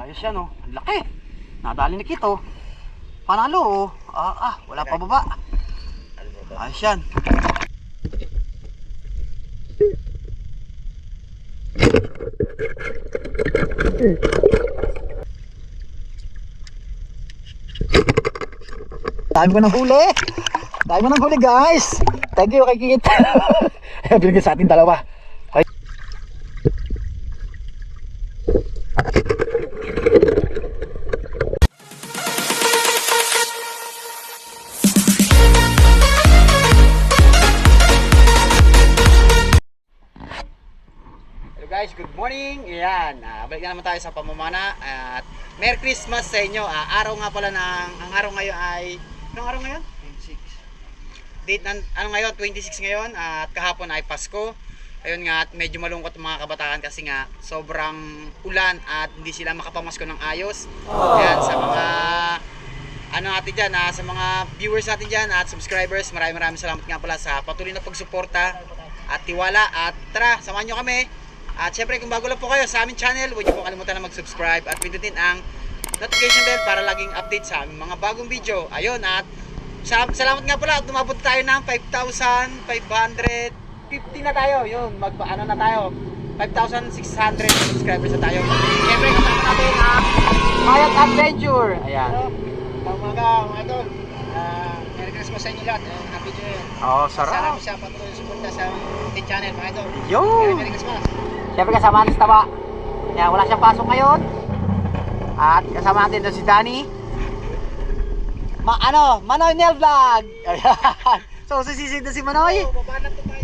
Ayos yan oh. Laki. Nadali ni Kito. Panalo oh. Wala pa baba. Ayos yan. Dami ko ng huli. Dami ko ng huli guys. Thank you kay Kit. Binigyan sa atin dalawa. Ay. Hello guys, good morning. Ayan, balik na naman tayo sa pamamana. At Merry Christmas sa inyo. Araw nga pala ang araw ngayon ay anong araw ngayon? 26. Date ng ano ngayon? 26 ngayon at kahapon ay Pasko. Ayun nga, at medyo malungkot ang mga kabataan kasi nga sobrang ulan at hindi sila makapamasko ng ayos. Ayan, sa mga ano natin dyan, sa mga viewers natin dyan at subscribers, maraming salamat nga pala sa patuloy na pagsuporta at tiwala. At tara, samahan nyo kami. At syempre kung bago lang po kayo sa aming channel, huwag niyo po kalimutan na mag-subscribe at pindutin ang notification bell para laging update sa aming mga bagong video. Ayun, at salamat nga pala at umabot tayo ng 5,550 na tayo. Yun, ano na tayo, 5,600 subscribers na tayo. Syempre kasama natin ang Mayat Adventure. Ayan. Umaga mga idol. Merry Christmas sa inyo lahat. Happy New Year. Sarap. Salamat sa patuloy suporta sa ating channel mga idol. Yun. Merry Christmas. Siyempre kasama natin si Taba. Yan, wala siyang pasok ngayon. At kasama natin doon si Danny. Manoy Nel Vlog. Ayan. So sisisid na si Manoy.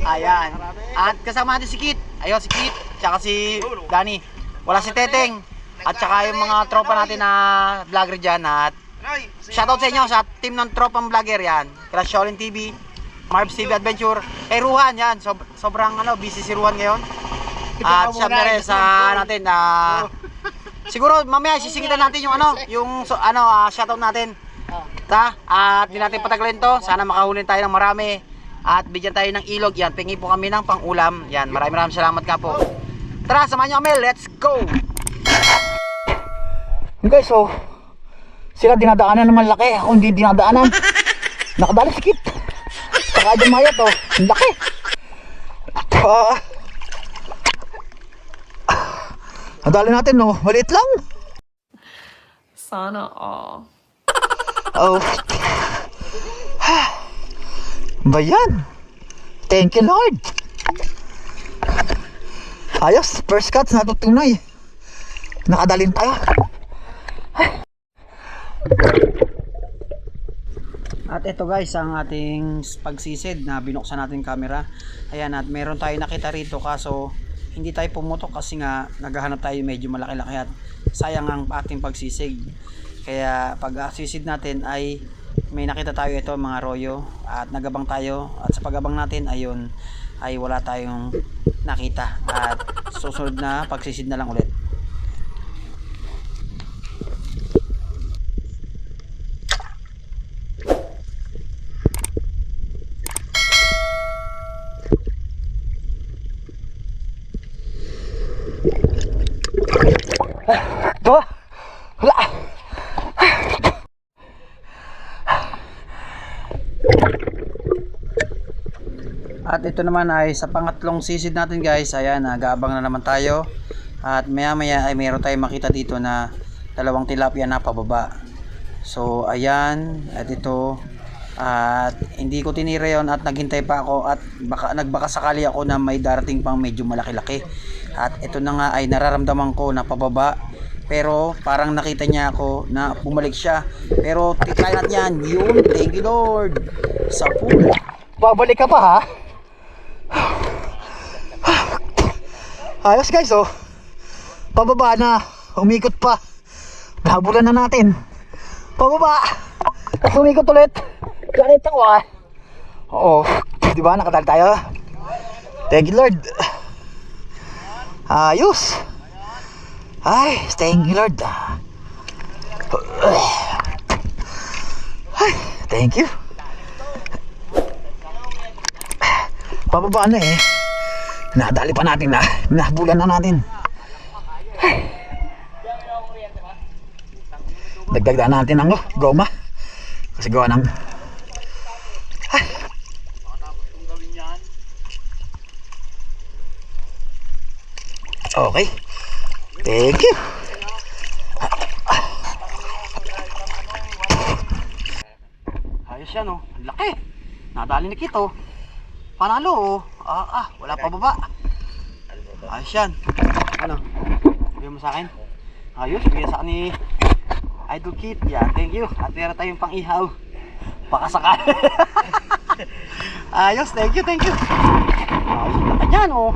Ayan. At kasama natin si Kit. Ayun si Kit. Tsaka si Danny. Wala si Teteng. At tsaka yung mga tropa natin na vlogger dyan. At shoutout sa inyo sa team ng tropang vlogger yan. Crash Shaolin TV, Marbs TV Adventure. Ruhan yan. Sobrang busy si Ruhan ngayon. At syempre rin sa natin siguro mamaya sisingitan natin yung shoutout natin. At di natin patagalin to. Sana makahulin tayo ng marami. At bigyan tayo ng ilog. Yan, pingi po kami ng pang-ulam. Yan, maraming salamat ka po. Tara, samahan nyo kami. Let's go! Okay, so sila dinadaanan naman laki. Ako hindi dinadaanan. Nakadali si Kit. Saka yung Mayat oh. Ang laki. Nadali natin no. Maliit lang. Sana all. Bayan. Thank you Lord. Ayos. First cut natutunay. Nakadalin tayo. At ito guys ang ating pagsisid na binuksan natin camera. Ayan, at meron tayo nakita rito kaso hindi tayo pumutok kasi nga naghahanap tayo medyo malaki-laki at sayang ang ating pagsisig. Kaya pag sisid natin ay may nakita tayo ito mga royo at nagabang tayo at sa pagabang natin ayun ay wala tayong nakita at susunod na pagsisid na lang ulit. Wala. At ito naman ay sa pangatlong sisid natin guys. Ayan, nag-aabang na naman tayo. At maya ay meron tayong makita dito na dalawang tilapia na pababa. So ayan, at ito. At hindi ko tinira yon at naghintay pa ako at nagbaka sakali ako na may darating pang medyo malaki-laki. At ito na nga ay nararamdaman ko na pababa. Pero parang nakita niya ako na bumalik siya. Pero try natin yan. Yun, thank you Lord. Sa pool. Babalik ka pa ha? Ayos guys oh. Pababa na. Umikot pa. Nahabulan na natin. Pababa. Umikot ulit. Ganit ako ah. Oo. Diba nakadali tayo? Thank you Lord. Ayos. Ay, thank you Lord. Ay, thank you. Pababa na eh. Nadali pa natin na. Nahabulan na natin. Dagdagan natin ang goma. Kasi gawa ng okay. Thank you. Ayos yan oh. Ang laki. Nadali ni Kito. Panalo oh. Wala pa baba. Ayos yan. Ano? Bigyan mo sa akin. Ayos. Bigyan sa akin ni Idol Kit. Yan. Thank you. At meron tayong pang ihaw. Baka sakali. Ayos. Thank you. Thank you. Ayos. Laki yan oh.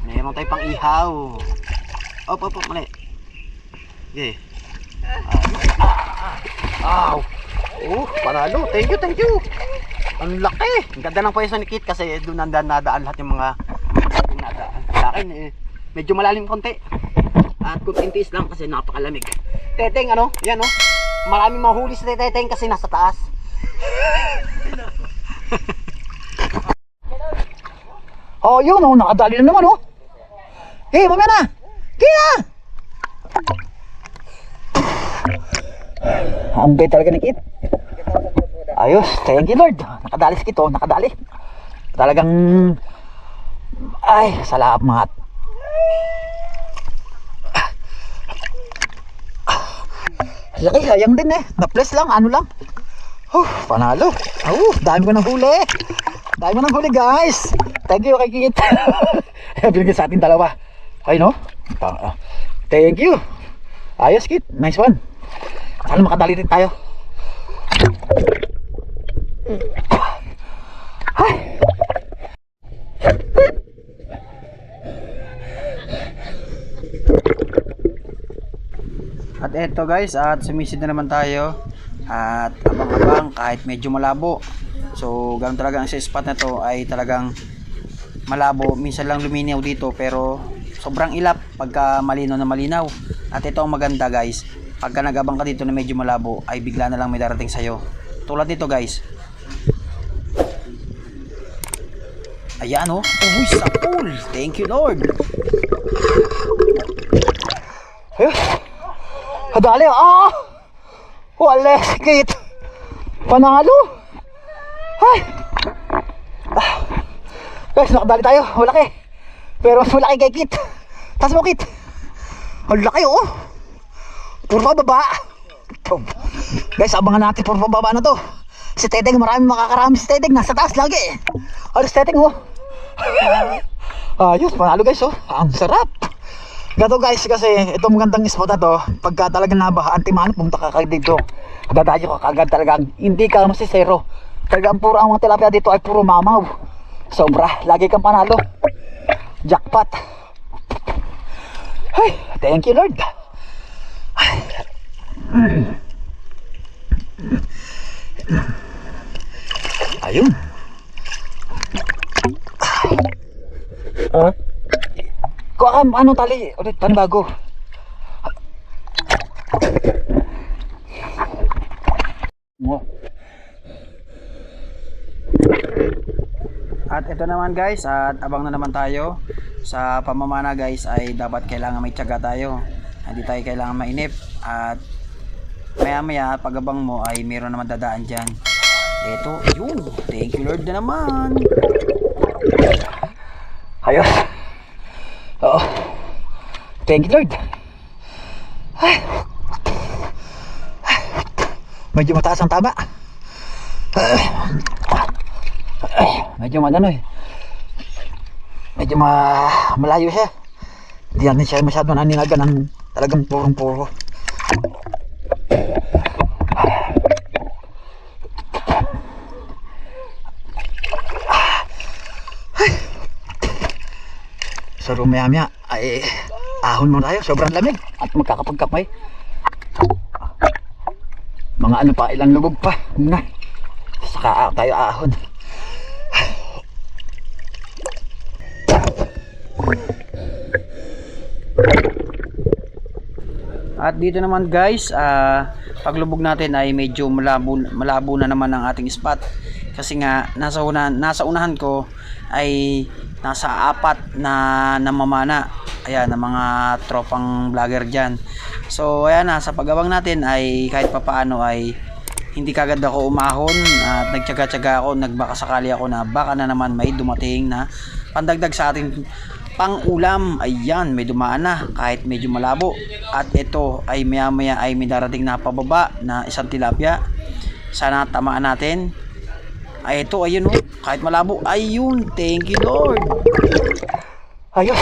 Meron tayong pang ihaw. Op. Mali. Okay. Panalo. Thank you. Ang laki. Ang ganda ng pwesto ni Kit kasi doon nadaan lahat yung mga nadaan. Sa akin medyo malalim konti. At kuntintis lang kasi napakalamig. Teteng ano? Yan oh. Maraming mahuli sa teteng kasi nasa taas. Yun oh. Nakadali na naman oh. Hey, mamaya na. Kina! Ang bait talaga ni Kit. Ayos, thank you Lord. Nakadali si Kito, nakadali. Talagang salamat. Laki, sayang din Na-plus lang, ano lang. Panalo. Dami ko ng huli. Guys. Thank you kay Kit. Binigyan sa atin dalawa. Ay no? Thank you. Ayos Kit, nice one. Sana makadali din tayo. At eto guys, at sumisid na naman tayo. At abang-abang kahit medyo malabo. So ganun talaga ang sa spot na to ay talagang malabo. Minsan lang luminaw dito pero sobrang ilap pagka malinaw na malinaw. At ito ang maganda guys, pagka nagabang ka dito na medyo malabo ay bigla na lang may darating sa'yo. Tulad nito guys. Ayan oh. Sa pool. Thank you Lord. Kadali wala Kit. Panalo. Guys, nakadali tayo. Malaki. Pero mas malaki kay Kit. Taas mo Kit. Ang laki oh. Puro baba. Guys, abangan natin puro baba na to. Si Teteng, marami makakarami si Teteng. Nasa taas lagi. Alis Teteng oh. Ayos, panalo guys oh. Ang sarap. Gato guys, kasi itong magandang spot na to, pagka talagang nabaha, antimano, pumunta ka kagad dito. Dadayo ka kagad talagang, hindi ka masisero. Talagang puro ang mga tilapia dito ay puro mamaw. Sobra, lagi kang panalo. Jackpot. Ay, thank you Lord. Ayun. Kuha ka, ano tali ulit, panibago. At ito naman guys, at abang na naman tayo. Sa pamamana guys ay dapat kailangan may tiyaga tayo. Hindi tayo kailangan mainip. At maya maya pagabang mo ay meron naman dadaan dyan. Ito, yun. Thank you Lord na naman. Ayos. Oo. Thank you Lord. Medyo mataas ang taba. Medyo medyo malayo siya. Hindi natin siya masyado naninagan ng talagang purong-puro. So rumaya-maya ay ahon muna tayo, sobrang lamig at magkakapagkapay. Mga ano pa, ilang lugog pa muna. Saka tayo ahon. At dito naman guys, paglubog natin ay medyo malabo na naman ang ating spot. Kasi nga nasa unahan ko ay nasa 4 na namamana. Ayan, ng mga tropang vlogger dyan. So ayan na, sa pagawang natin ay kahit papaano ay hindi kagad ako umahon at nagtyaga-tyaga ako, nagbakasakali ako na baka na naman may dumating na pandagdag sa ating pang-ulam. Ayan, may dumaan na kahit medyo malabo. At ito ay maya-maya ay may darating na pababa na isang tilapia. Sana tamaan natin. Ay ito, ayun oh, kahit malabo. Ayun, thank you Lord. Ayos.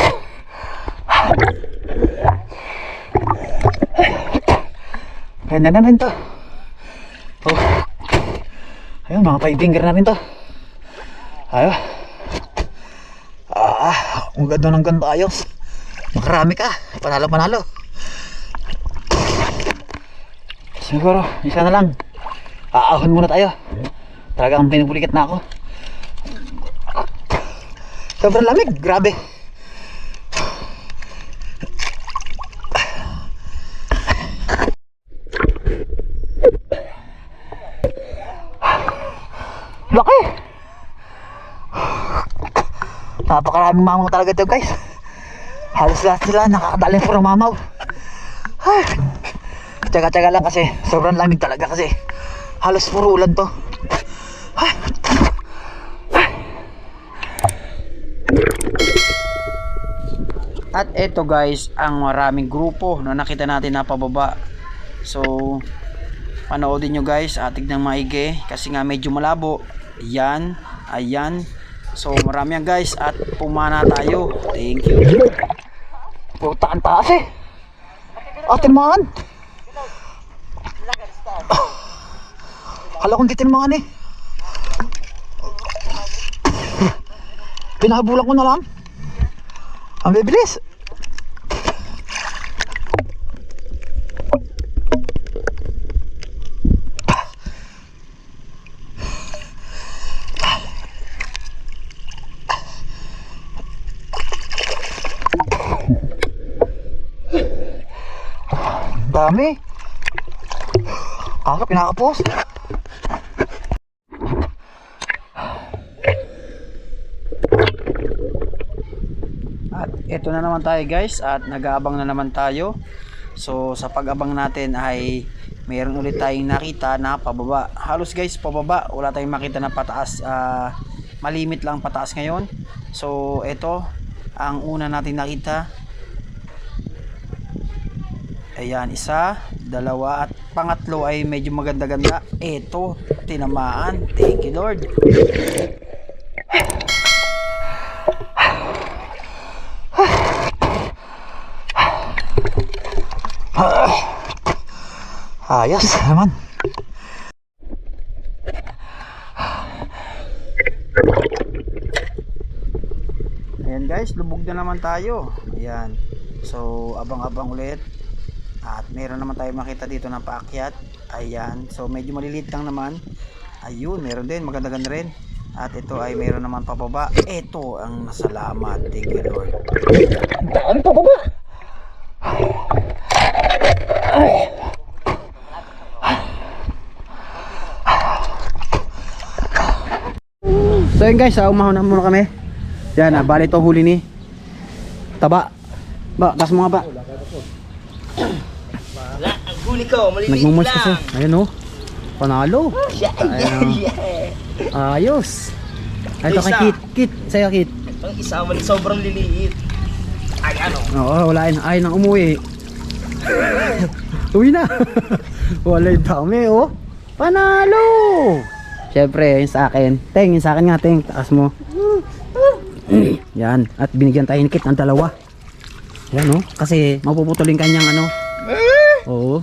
Ganda na rin to. Oh. Ayun, mga 5 finger na rin to. Ayun. Ang ganda ng ganda, ayos. Makarami ka, panalo. Siguro, isa na lang. Aahon muna tayo. Talagang pinupulikat na ako. Sobrang lamig, grabe. Laki! Napakaraming mamaw talaga ito guys. Halos lahat sila nakakadaling puro mamaw. Tsaga-tsaga lang kasi sobrang lamig talaga kasi halos puro ulan to. At eto guys, ang maraming grupo na nakita natin na pababa. So panoodin nyo guys, tignan maigi kasi nga medyo malabo. Ayan, ayan. So marami yan guys at pumana tayo. Thank you. Puta, ang taas eh. Tinmaan. Kala kong di tinmaan eh. Pinahabulan ko na lang. Ang bibilis. Dami. Pinakapos. At ito na naman tayo guys at nag-aabang na naman tayo. So sa pag-abang natin ay mayroon ulit tayong nakita na pababa. Halos guys pababa, wala tayong makita na pataas. Malimit lang pataas ngayon. So ito ang una natin nakita. Ayan, isa, dalawa at pangatlo ay medyo maganda-ganda. Ito, tinamaan. Thank you Lord. Ayos naman. Ayan guys, lubog na naman tayo. Ayan. So, abang-abang ulit. At meron naman tayo makita dito na paakyat. Ayan. So medyo maliliit lang naman. Ayun, meron din. Maganda-ganda rin. At ito ay meron naman pababa. Ito ang nasalamat. Thank you Lord. Daan pababa. So yun guys, umahon na muna kami. Yan, bali itong huli ni Taba. Ba, kas mo nga ba? Wala, ang huli ko, maliliit Nagmumulis lang. kasi. Ayun oh. Panalo. Ayos. Ito kay Isa. Kit. Sa'yo Kit. Ang isa, sobrang liliit. Ay, ano? Oo, wala yun. Ay, nang umuwi. Uwi na. Wala yung dami oh. Panalo. Siyempre, yun sa akin. Teng, yun sa akin nga, Teng. Taas mo. Yan. At binigyan tayo ni Kit ng dalawa. Yan oh. Kasi mapuputulin kanyang ano. Oo.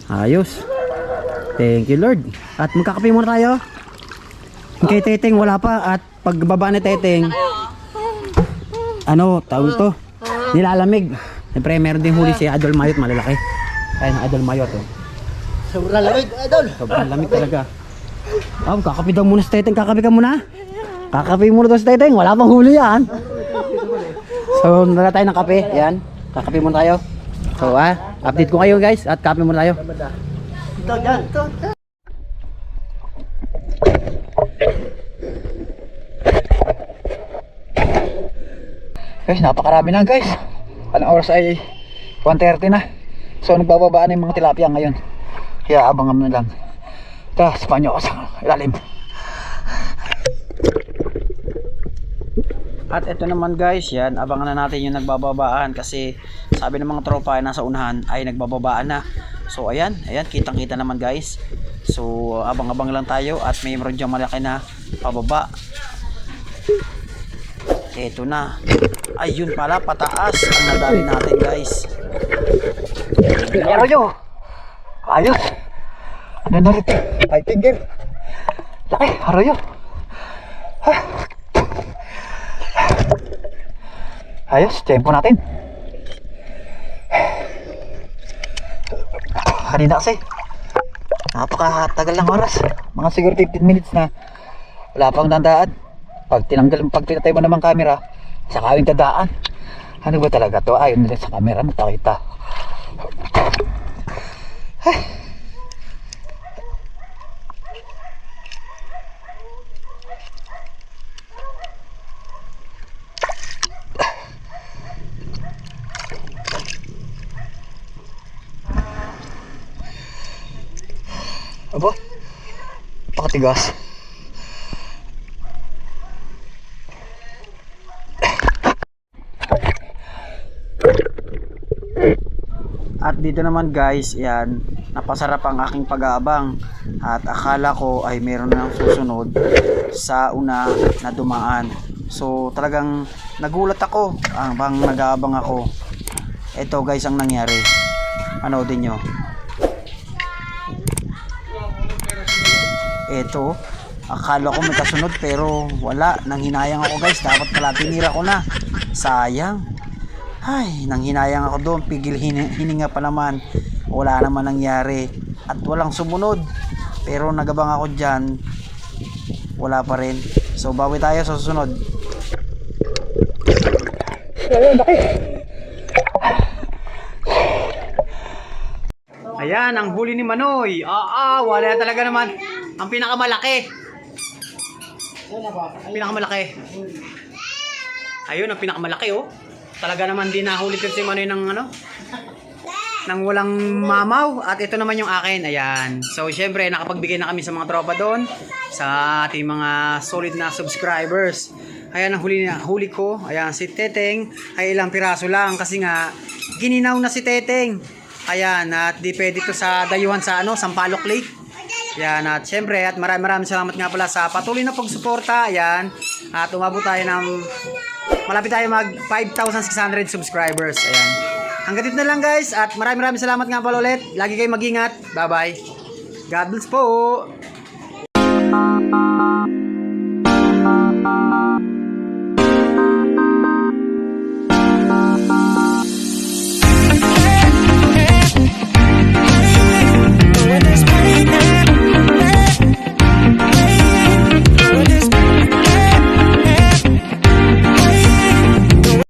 Ayos. Thank you Lord. At magkakape muna tayo. Kay Teteng wala pa. At pagbaba ni Teteng, ano, tawag ito, nilalamig. Siyempre meron din huli si Adol Mayot, malalaki. Ayun, Adol Mayot oh. Sobrang lamig, Idol. Sobrang lamig talaga. Kakape daw muna si Teteng. Kakape ka muna. Kakape muna daw si Teteng. Wala pang huli yan. So, nala tayo ng kape. Yan. Kakape muna tayo. So, Update ko kayo guys at copy muna tayo. Ito, dyan. Ito. Guys, napakarami na guys. Anong oras ay 1:30 na. So nagbababaan na yung mga tilapia ngayon. Kaya abangan na lang. Tara, samahan nyo ako sa ilalim. At ito naman guys, yan, abangan na natin yung nagbababaan kasi sabi ng mga tropa ay nasa unahan ay nagbababaan na. So ayan, kitang kita naman guys. So abang-abang lang tayo at may meron diyang malaki na pababa. Ito na. Ayun pala, pataas ang nadali natin guys. Pero ayos. Ano na rin? Ay, finger. Laki, arroyo. Ayos, tempo natin. Kanina kasi napakatagal ng oras. Mga siguro 15 minutes na. Wala pang dandaan. Pag pinatay mo naman camera, saka yung dadaan. Ano ba talaga to? Ayun nila sa camera, nakita. Aba, pakatigas. At dito naman guys, yan, napasarap ang aking pag-aabang. At akala ko ay meron na susunod sa una na dumaan. So talagang nagulat ako habang nag-aabang ako. Ito guys ang nangyari. Anoodin nyo. Ito, akala ko may kasunod pero wala. Nanghinayang ako guys, dapat pala tinira ko na. Sayang. Ay, nanghinayang ako doon. Pigil hininga pa naman. Wala naman nangyari. At walang sumunod. Pero nagabang ako dyan. Wala pa rin. So bawi tayo sa susunod. Ayan, ang huli ni Manoy. Wala talaga naman. Ang pinakamalaki. Ang pinakamalaki. Ayun, ang pinakamalaki oh. Talaga naman din nahuli ko si Manoy ng ano, nang walang mamaw. At ito naman yung akin. Ayan. So syempre nakapagbigay na kami sa mga tropa doon, sa ating mga solid na subscribers. Ayan ang huli ko. Ayan si Teteng ay ilang piraso lang kasi nga gininaw na si Teteng. Ayan, at di pwede to sa dayuhan sa ano, Sampaloc Lake. Ayan, at syempre at maraming salamat nga pala sa patuloy na pagsuporta. Ayan. At umabot tayo ng malapit tayo mag 5,600 subscribers. Ayan. Hanggang dito na lang guys. At maraming salamat nga pala ulit. Lagi kayong mag-ingat. Bye bye. God bless po.